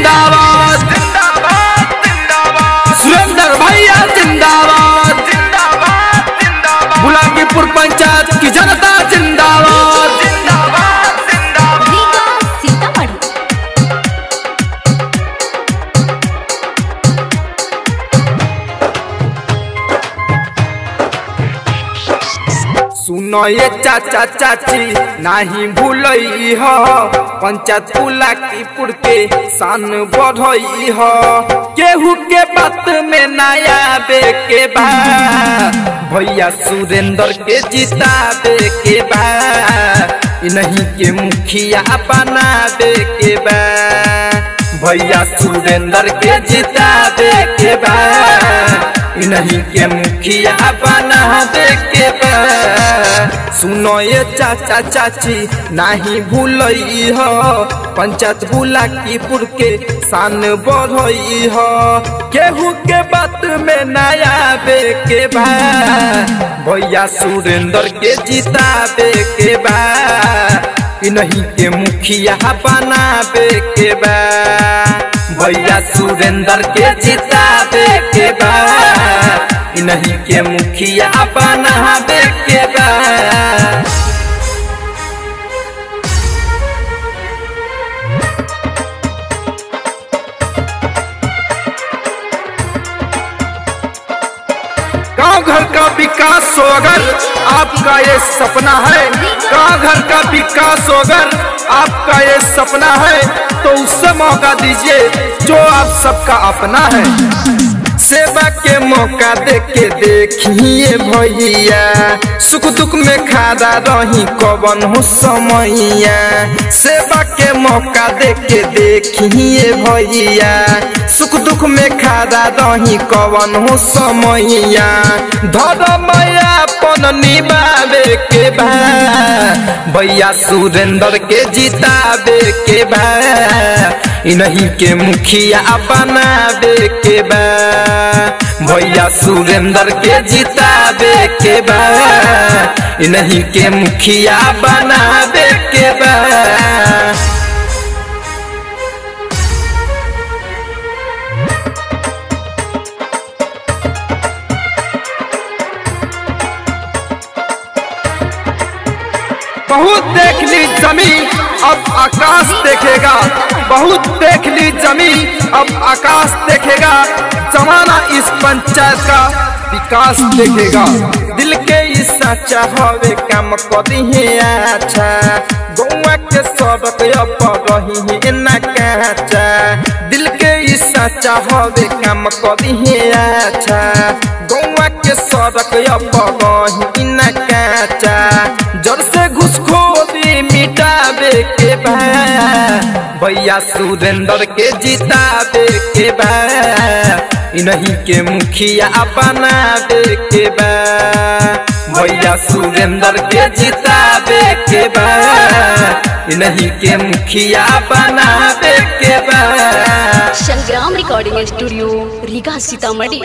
जिंदाबाद, सुरेंद्र भैया जिंदाबाद, बुलाकीपुर पंचायत की जनता जिंदाबाद। सुनो ये चाचा चाची नहीं भूलई हो, पंचायत बुलाकीपुर के शान बढ़ई हो। केहू के बात में नया बे के बा, भैया सुरेंद्र के जिताबे के बा, इन्हीं के मुखिया बना दे के बा। भैया सुरेंद्र के जिताबे के बा, इन्हीं के मुखिया बना दे के बा। सुनो ये चाचा चाची नहीं भूलई हो, पंचायत बुलाकीपुर के शान बढ़ई हो। केहू के बात में नया बे के बा, भैया सुरेंद्र के जिताबे के बा, इन्हीं के मुखिया बनाबे के बा। भैया सुरेंद्र के जिताबे के बा, इन्हीं के मुखिया बनाबे के बा। गांव घर का विकास हो अगर आपका ये सपना है, गांव घर का विकास हो अगर आपका ये सपना है, तो उससे मौका दीजिए जो आप सबका अपना है। सेवा के मौका देके देखिए भैया, सुख दुख में खड़ा रही कवन हो समैया। सेवा के मौका देके देखिए भैया, सुख दुख में खड़ा रही कवन हो समैया। धर्म अपन निभावे के बा, भैया सुरेंद्र के जिताबे के बा, इन्हीं के मुखिया बनाबे के बा। भैया सुरेंद्र के जिताबे के बा, इन्हीं के मुखिया बनाबे के बा। बहुत देख ली जमीन अब आकाश देखेगा, बहुत देख ली जमीन अब आकाश देखेगा। जमाना इस पंचायत का विकास देखेगा। दिल के सच्चा हवे काम करी अच्छा, गौवा के सड़क पर रही न काचा। दिल के सच्चा हवे काम करी अच्छा, गौवा के सड़क पर रही न काचा। जड़ से घुसखोरी मिटाबे के बा, भैया सुरेंद्र के जिताबे के बा, इन्हीं के मुखिया बनाबे के बा। भैया सुरेंद्र के जिताबे के बा, इन्हीं के मुखिया बनाबे के बा। संग्राम रिकॉर्डिंग स्टूडियो रीगा सीतामढ़ी।